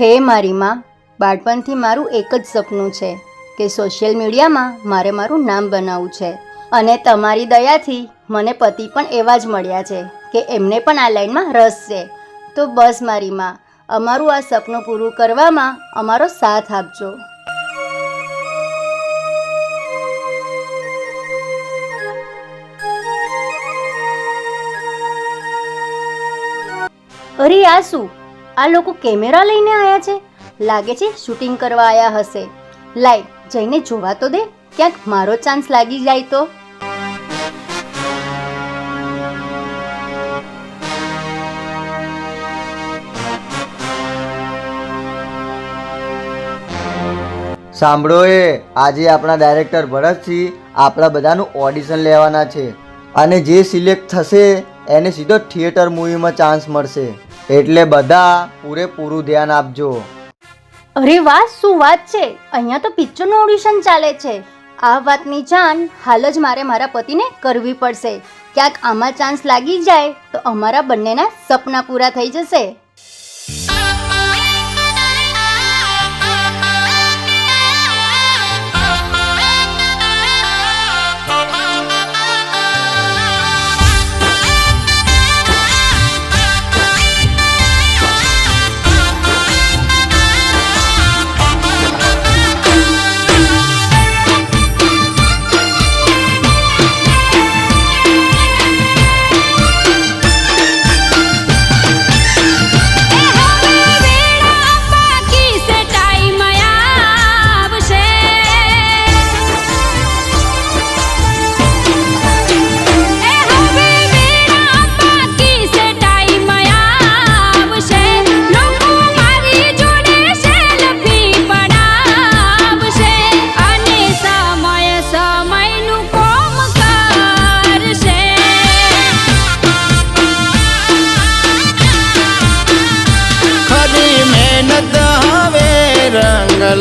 હે મારી માં, બાળપણથી મારું એક જ સપનું છે કે સોશિયલ મીડિયામાં મારે મારું નામ બનાવવું છે અને તમારી દયાથી મને પતિ પણ એવા જ મળ્યા છે કે એમને પણ આ લાઈનમાં રસ છે. તો બસ મારી માં, અમારું આ સપનું પૂરું કરવામાં અમારો સાથ આપજો. અરે આ શું? આ લોકો કેમેરા લઈને આવ્યા છે. લાગે છે શૂટિંગ કરવા આવ્યા હશે. લાય જઈને જોવા તો દે, ક્યાંક મારો ચાન્સ લાગી જાય તો. સાંભળો, આજે આપણા ડાયરેક્ટર ભરતસિંહ આપણા બધાનું ઓડિશન લેવાના છે અને જે સિલેક્ટ થશે એને સીધો થિયેટર મૂવીમાં ચાન્સ મળશે. એટલે બધા પૂરેપૂરું ધ્યાન આપજો. અરે વાહ, શું વાત છે! અહીંયા તો પિક્ચરનું ઓડિશન ચાલે છે. આ વાતની જાણ હાલ જ મારા પતિને કરવી પડશે. ક્યાંક આમાં ચાન્સ લાગી જાય તો અમારા બંનેના સપના પૂરા થઈ જશે.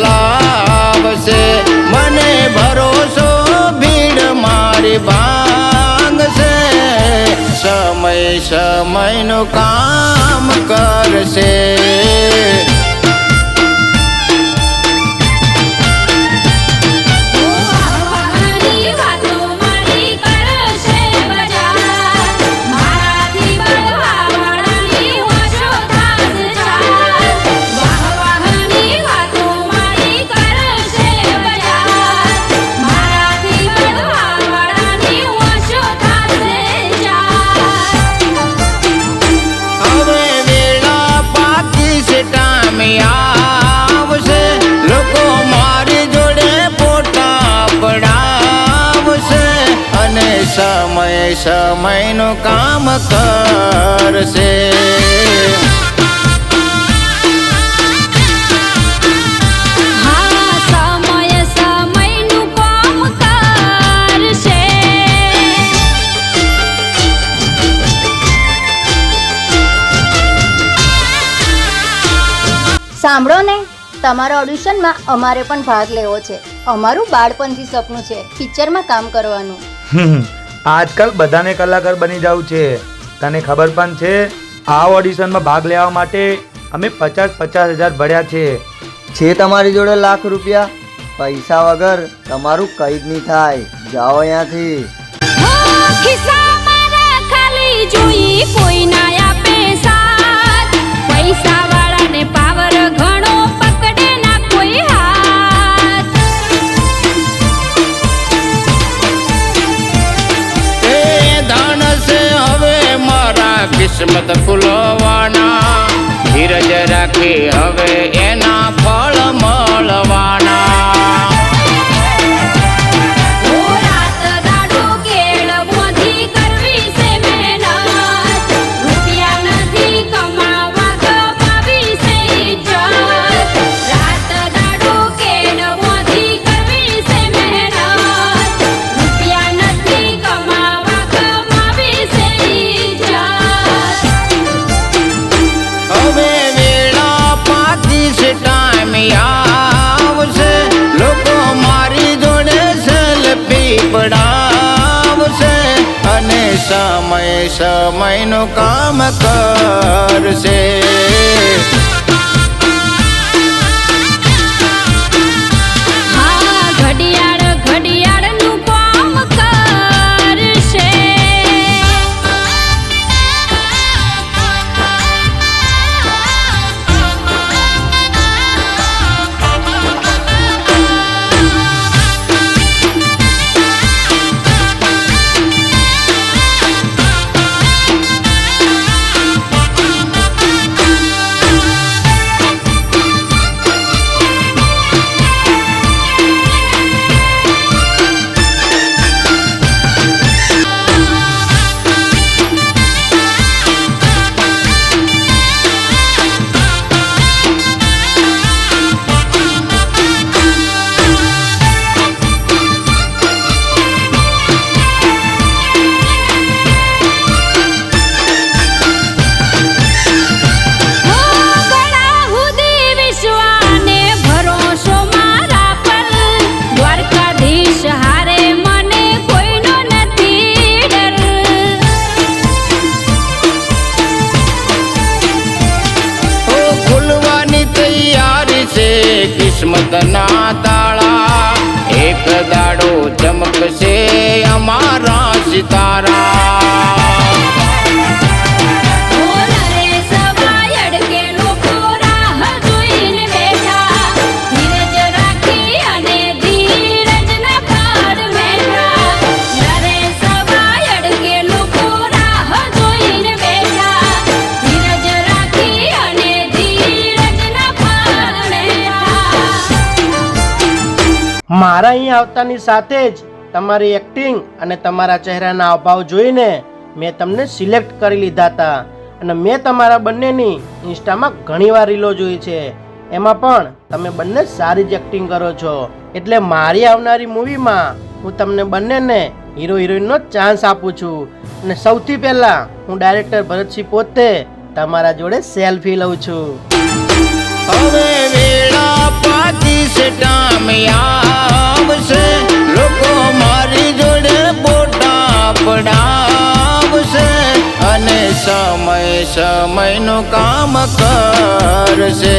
લાવશે મને ભરોસો, ભીડ મારી ભાંગશે, સમયનું કામ કરશે. સમયનું કામ કરશે. સાંભળો ને, તમારા ઓડિશનમાં અમારે પણ ભાગ લેવો છે. અમારું બાળપણથી સપનું છે પિક્ચરમાં કામ કરવાનું. આજકાલ બધાને કલાકાર બની જવું છે. તને ખબર પણ છે, આ ઓડિશનમાં ભાગ લેવા માટે અમે 50,000 ભર્યા છે. તમારી જોડે લાખ રૂપિયા? પૈસા વગર તમારું કંઈ જ નહીં થાય. જાઓ અહીંયાથી. પૈસા વાળાને પાવર ઘણો, પકડે ના કોઈ હાથ. એ દાન છે હવે મારા કિસ્મત ફૂલવાના, ધીરજ રાખી હવે એના ફળ મળવાના. સમયનું કામ કરશે. કિસ્મતના તાળા, એક દાડો ચમકશે અમારા સિતારા. ઓલરે સવાય અડકે લોકો રાહ જોઈને બેઠા, ધીરજ રાખી અને ધીરજના પાર બેઠા. લરે સવાય અડકે લોકો રાહ જોઈને બેઠા, ધીરજ રાખી અને ધીરજના પાર બેઠા. મારા અહીં આવતાની સાથે જ તમારી એક્ટિંગ અને તમારા ચહેરાના હાવભાવ જોઈને મેં તમને સિલેક્ટ કરી લીધા હતા અને મેં તમારા બંનેની ઇન્સ્ટામાં ઘણીવાર રીલો જોઈ છે. એમાં પણ તમે બંને સારી જ એક્ટિંગ કરો છો, એટલે મારી આવનારી મૂવીમાં હું તમને બંનેને હીરો હિરોઈનનો ચાન્સ આપું છું. અને સૌથી પહેલાં હું ડાયરેક્ટર ભરતસિંહ પોતે તમારા જોડે સેલ્ફી લઉં છું. હવે વેળા પાતી છે, ટાઈમ આવશે, લોકો મારી જોડે ફોટા પડાવશે અને સમયનું કામ કરશે.